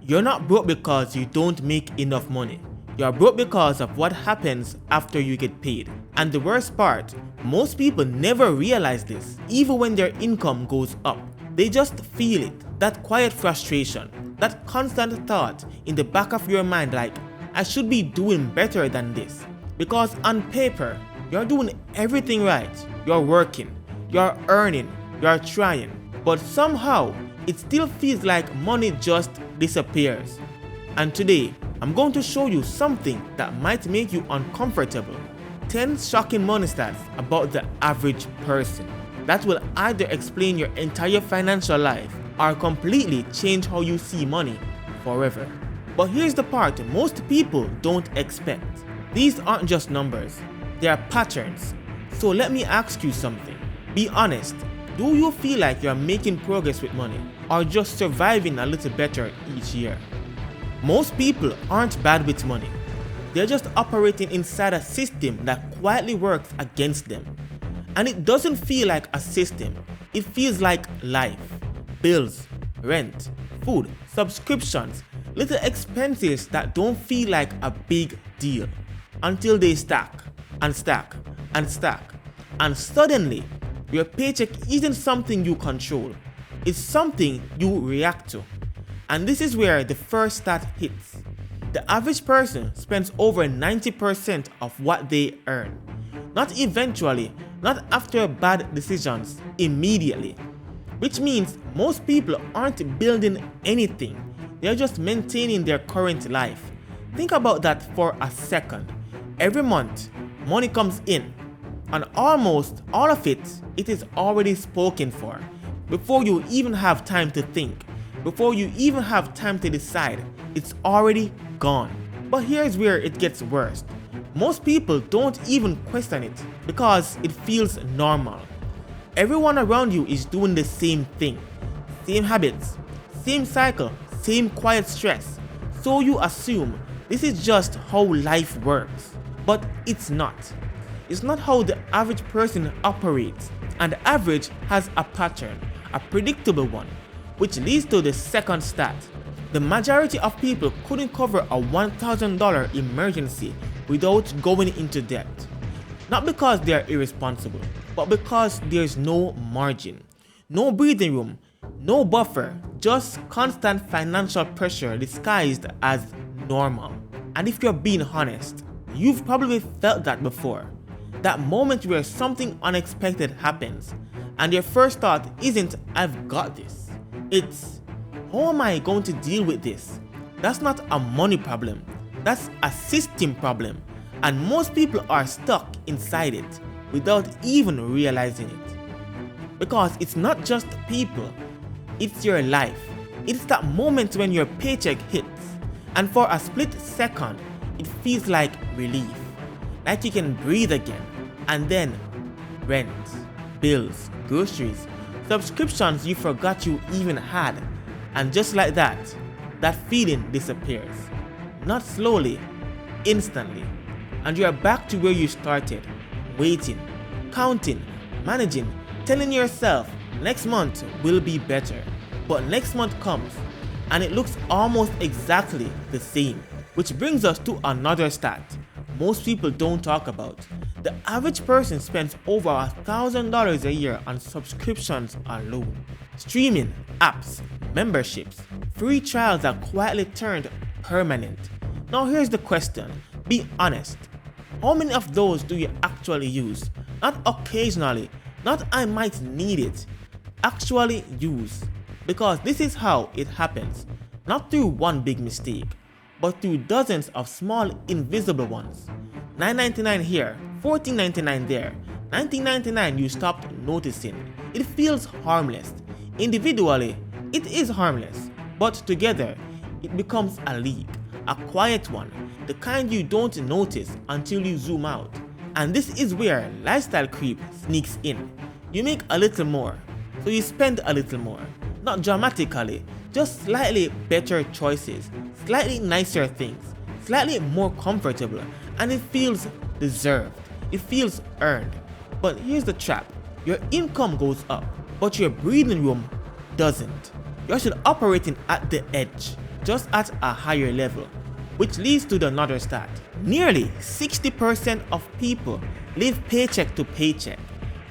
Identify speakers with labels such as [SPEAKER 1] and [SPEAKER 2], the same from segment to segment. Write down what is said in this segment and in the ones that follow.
[SPEAKER 1] You're not broke because you don't make enough money. You're broke because of what happens after you get paid. And the worst part, most people never realize this, even when their income goes up. They just feel it, that quiet frustration, that constant thought in the back of your mind like, I should be doing better than this. Because on paper, you're doing everything right. You're working, you're earning, you're trying. But somehow, it still feels like money just disappears. And today, I'm going to show you something that might make you uncomfortable. 10 shocking money stats about the average person that will either explain your entire financial life or completely change how you see money forever. But here's the part most people don't expect. These aren't just numbers, they are patterns. So let me ask you something. Be honest, do you feel like you're making progress with money or just surviving a little better each year? Most people aren't bad with money. They're just operating inside a system that quietly works against them. And it doesn't feel like a system, it feels like life. Bills, rent, food, subscriptions, little expenses that don't feel like a big deal until they stack and stack and stack. And suddenly, your paycheck isn't something you control, it's something you react to. And this is where the first stat hits. The average person spends over 90% of what they earn. Not eventually, not after bad decisions, immediately. Which means most people aren't building anything, they're just maintaining their current life. Think about that for a second. Every month, money comes in, and almost all of it is already spoken for. Before you even have time to think, before you even have time to decide, it's already gone. But here's where it gets worse. Most people don't even question it because it feels normal. Everyone around you is doing the same thing. Same habits, same cycle, same quiet stress. So you assume this is just how life works. But it's not. It's not how the average person operates. And the average has a pattern, a predictable one. Which leads to the second stat. The majority of people couldn't cover a $1,000 emergency without going into debt. Not because they are irresponsible, but because there's no margin, no breathing room, no buffer, just constant financial pressure disguised as normal. And if you're being honest, you've probably felt that before. That moment where something unexpected happens, and your first thought isn't, I've got this. It's, how am I going to deal with this? That's not a money problem, that's a system problem, and most people are stuck inside it without even realizing it. Because it's not just people, it's your life. It's that moment when your paycheck hits, and for a split second, it feels like relief, like you can breathe again, and then rent, bills, groceries, subscriptions you forgot you even had, and just like that, that feeling disappears. Not slowly, instantly, and you are back to where you started, waiting, counting, managing, telling yourself next month will be better. But next month comes, and it looks almost exactly the same. Which brings us to another stat most people don't talk about. The average person spends over $1,000 a year on subscriptions alone. Streaming, apps, memberships, free trials that quietly turned permanent. Now here's the question, be honest. How many of those do you actually use? Not occasionally, not I might need it. Actually use. Because this is how it happens. Not through one big mistake, but through dozens of small invisible ones. $9.99 here, $14.99 there, $19.99 you stopped noticing. It feels harmless. Individually, it is harmless, but together, it becomes a leak, a quiet one, the kind you don't notice until you zoom out. And this is where lifestyle creep sneaks in. You make a little more, so you spend a little more. Not dramatically, just slightly better choices, slightly nicer things, slightly more comfortable, and it feels deserved, it feels earned. But here's the trap, your income goes up, but your breathing room doesn't. You're still operating at the edge, just at a higher level, which leads to another stat. Nearly 60% of people live paycheck to paycheck,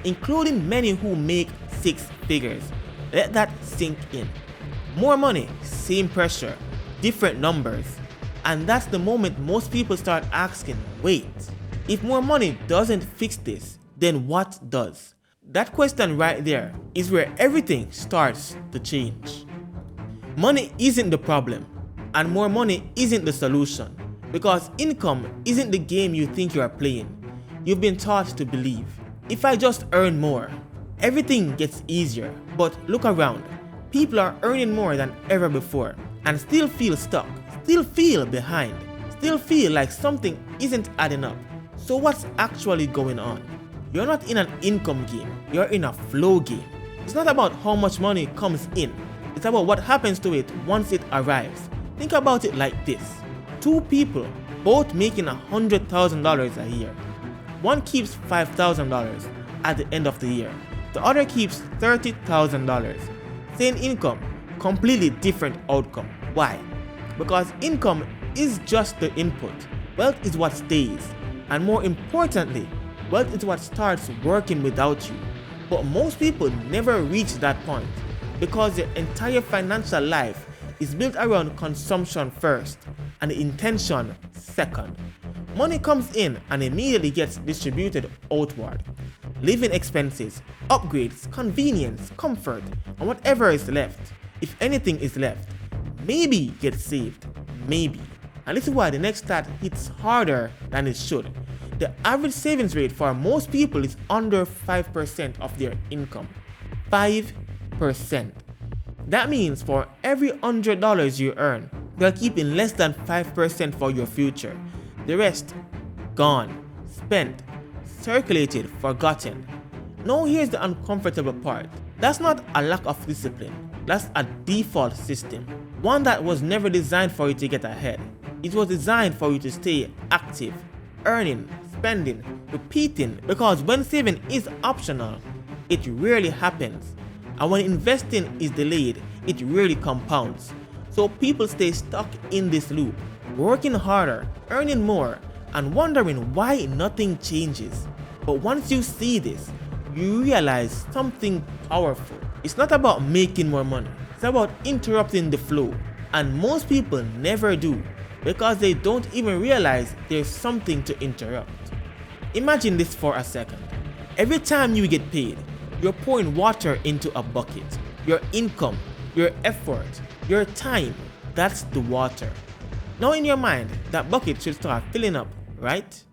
[SPEAKER 1] including many who make six figures. Let that sink in. More money, same pressure, different numbers. And that's the moment most people start asking, wait, if more money doesn't fix this, then what does? That question right there is where everything starts to change. Money isn't the problem, and more money isn't the solution, because income isn't the game you think you are playing. You've been taught to believe, if I just earn more, everything gets easier. But look around, people are earning more than ever before and still feel stuck, still feel behind, still feel like something isn't adding up. So what's actually going on? You're not in an income game, you're in a flow game. It's not about how much money comes in, it's about what happens to it once it arrives. Think about it like this. Two people, both making $100,000 a year. One keeps $5,000 at the end of the year. The other keeps $30,000. Same income, completely different outcome. Why? Because income is just the input. Wealth is what stays. And more importantly, wealth is what starts working without you. But most people never reach that point because their entire financial life is built around consumption first and intention second. Money comes in and immediately gets distributed outward. Living expenses, upgrades, convenience, comfort, and whatever is left, if anything is left, maybe gets saved, maybe. And this is why the next stat hits harder than it should. The average savings rate for most people is under 5% of their income. 5%. That means for every $100 you earn, you're keeping less than 5% for your future. The rest, gone, spent, circulated, forgotten. Now here's the uncomfortable part. That's not a lack of discipline. That's a default system. One that was never designed for you to get ahead. It was designed for you to stay active, earning, spending, repeating, because when saving is optional, it rarely happens. And when investing is delayed, it rarely compounds. So people stay stuck in this loop, working harder, earning more, and wondering why nothing changes. But once you see this, you realize something powerful. It's not about making more money, it's about interrupting the flow. And most people never do, because they don't even realize there's something to interrupt. Imagine this for a second. Every time you get paid, you're pouring water into a bucket. Your income, your effort, your time, that's the water. Now in your mind, that bucket should start filling up, right?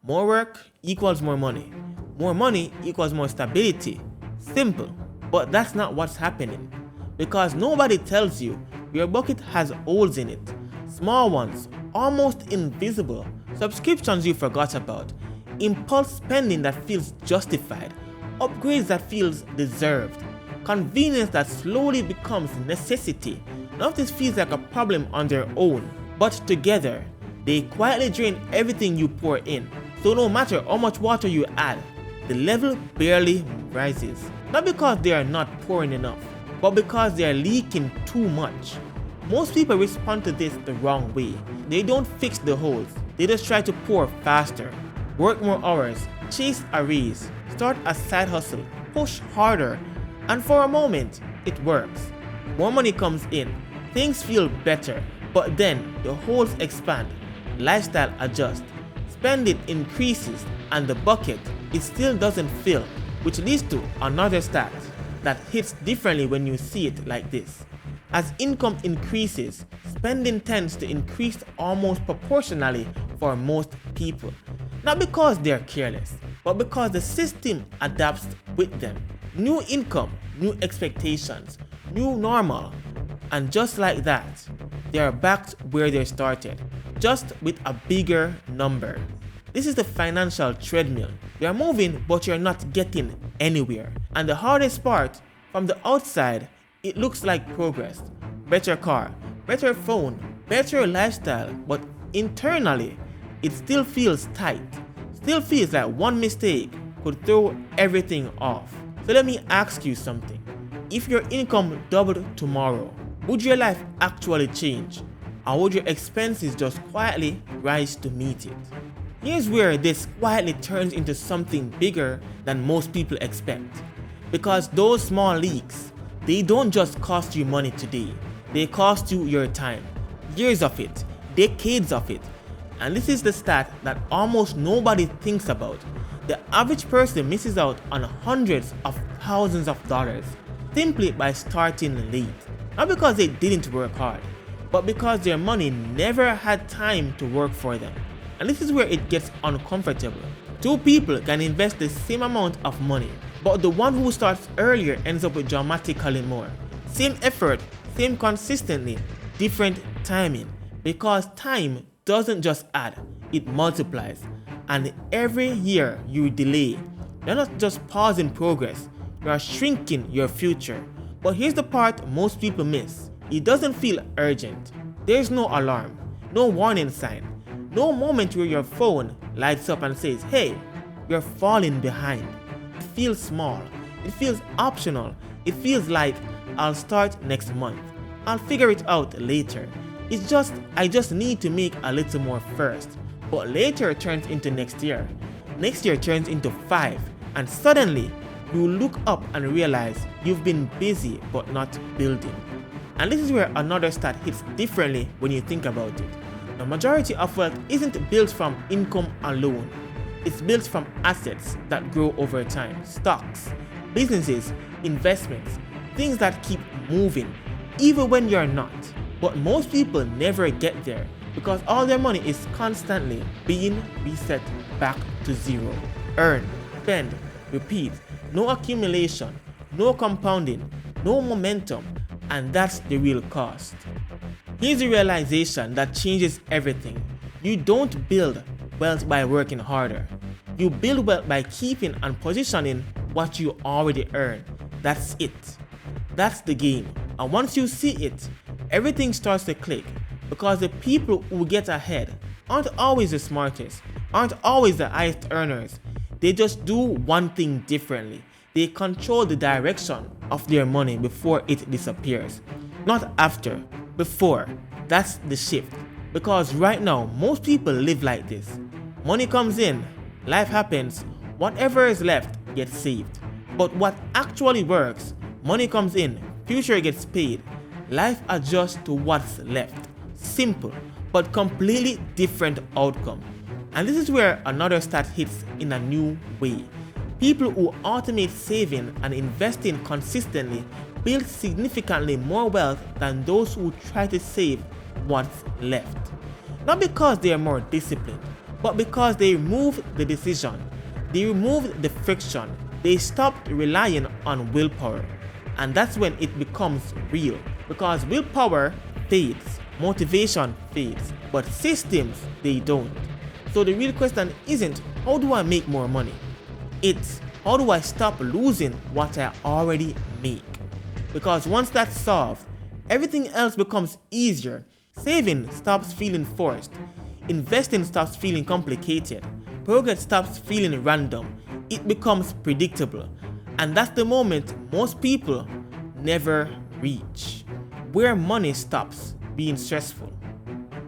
[SPEAKER 1] More work equals more money. More money equals more stability. Simple. But that's not what's happening. Because nobody tells you your bucket has holes in it. Small ones, almost invisible. Subscriptions you forgot about. Impulse spending that feels justified. Upgrades that feels deserved. Convenience that slowly becomes necessity. None of this feels like a problem on their own, but together, they quietly drain everything you pour in. So no matter how much water you add, the level barely rises. Not because they are not pouring enough, but because they are leaking too much. Most people respond to this the wrong way. They don't fix the holes, they just try to pour faster, work more hours, chase a raise, start a side hustle, push harder, and for a moment, it works. More money comes in, things feel better, but then the holes expand, lifestyle adjusts, spending increases, and the bucket, it still doesn't fill, which leads to another stat that hits differently when you see it like this. As income increases, spending tends to increase almost proportionally for most people. Not because they're careless, but because the system adapts with them. New income, new expectations, new normal. And just like that, they are back where they started, just with a bigger number. This is the financial treadmill. You're moving, but you're not getting anywhere. And the hardest part, from the outside, it looks like progress. Better car, better phone, better lifestyle, but internally, it still feels tight. Still feels like one mistake could throw everything off. So let me ask you something. If your income doubled tomorrow, Would your life actually change? Or would your expenses just quietly rise to meet it? Here's where this quietly turns into something bigger than most people expect. Because those small leaks, they don't just cost you money today, they cost you your time, years of it, decades of it. And this is the stat that almost nobody thinks about. The average person misses out on hundreds of thousands of dollars simply by starting late. Not because they didn't work hard, but because their money never had time to work for them. And this is where it gets uncomfortable. Two people can invest the same amount of money, but the one who starts earlier ends up with dramatically more. Same effort, same consistently, different timing. Because time doesn't just add, it multiplies. And every year you delay, you're not just pausing progress, you are shrinking your future. But here's the part most people miss. It doesn't feel urgent. There's no alarm, no warning sign, no moment where your phone lights up and says, hey, you're falling behind. It feels small, it feels optional, it feels like I'll start next month, I'll figure it out later. It's just, I just need to make a little more first. But later turns into next year turns into 5, and suddenly you look up and realize you've been busy but not building. And this is where another stat hits differently when you think about it. The majority of wealth isn't built from income alone. It's built from assets that grow over time, stocks, businesses, investments, things that keep moving, even when you're not. But most people never get there because all their money is constantly being reset back to zero. Earn, spend, repeat, no accumulation, no compounding, no momentum, and that's the real cost. Here's the realization that changes everything. You don't build wealth by working harder. You build wealth by keeping and positioning what you already earn. That's it. That's the game. And once you see it, everything starts to click, because the people who get ahead aren't always the smartest, aren't always the highest earners. They just do one thing differently. They control the direction of their money before it disappears. Not after, before. That's the shift. Because right now, most people live like this. Money comes in, life happens, whatever is left gets saved. But what actually works, money comes in, future gets paid, life adjusts to what's left. Simple, but completely different outcome. And this is where another stat hits in a new way. People who automate saving and investing consistently build significantly more wealth than those who try to save what's left. Not because they are more disciplined, but because they removed the decision, they removed the friction, they stopped relying on willpower. And that's when it becomes real, because willpower fades, motivation fades, but systems, they don't. So the real question isn't, how do I make more money? It's, how do I stop losing what I already make? Because once that's solved, everything else becomes easier. Saving stops feeling forced. Investing stops feeling complicated. Progress stops feeling random. It becomes predictable. And that's the moment most people never reach, where money stops being stressful.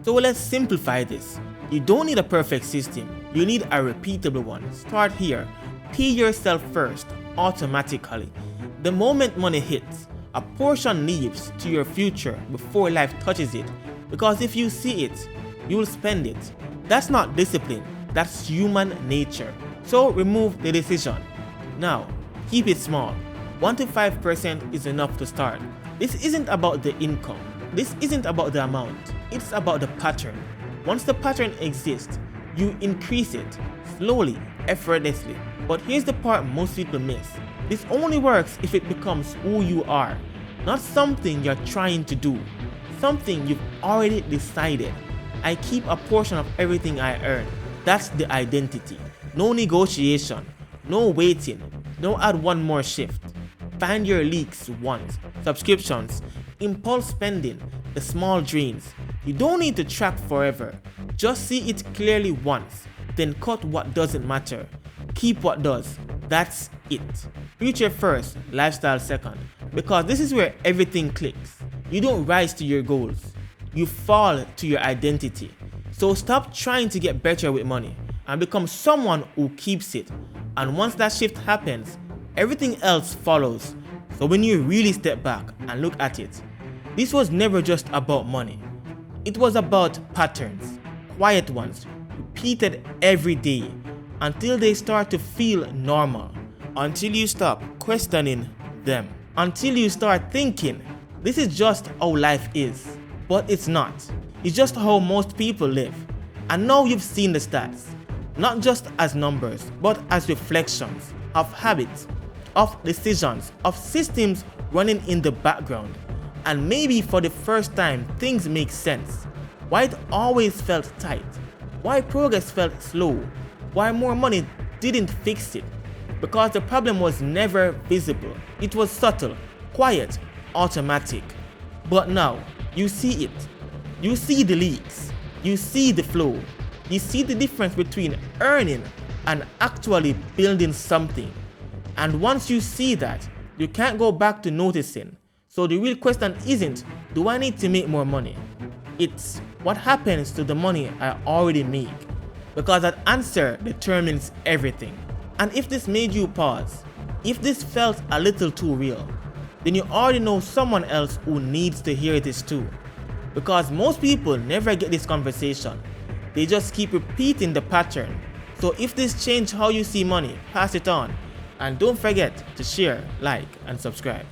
[SPEAKER 1] So let's simplify this. You don't need a perfect system. You need a repeatable one. Start here. Pay yourself first, automatically. The moment money hits, a portion leaves to your future before life touches it. Because if you see it, you'll spend it. That's not discipline, that's human nature. So remove the decision. Now, keep it small. 1 to 5% is enough to start. This isn't about the income. This isn't about the amount. It's about the pattern. Once the pattern exists, you increase it slowly, effortlessly. But here's the part most people miss. This only works if it becomes who you are, not something you're trying to do, something you've already decided. I keep a portion of everything I earn. That's the identity. No negotiation, no waiting, no add one more shift. Find your leaks once, subscriptions, impulse spending, the small drains. You don't need to track forever. Just see it clearly once, then cut what doesn't matter. Keep what does. That's it. Future first, lifestyle second. Because this is where everything clicks. You don't rise to your goals. You fall to your identity. So stop trying to get better with money and become someone who keeps it. And once that shift happens, everything else follows. So when you really step back and look at it, this was never just about money. It was about patterns, quiet ones, repeated every day until they start to feel normal. Until you stop questioning them. Until you start thinking, this is just how life is. But it's not. It's just how most people live. And now you've seen the stats, not just as numbers, but as reflections of habits, of decisions, of systems running in the background. And maybe for the first time, things make sense. Why it always felt tight. Why progress felt slow. Why more money didn't fix it. Because the problem was never visible. It was subtle, quiet, automatic. But now, you see it. You see the leaks. You see the flow. You see the difference between earning and actually building something. And once you see that, you can't go back to noticing. So the real question isn't, do I need to make more money? It's, what happens to the money I already make? Because that answer determines everything. And if this made you pause, if this felt a little too real, then you already know someone else who needs to hear this too. Because most people never get this conversation. They just keep repeating the pattern. So if this changed how you see money, pass it on. And don't forget to share, like, and subscribe.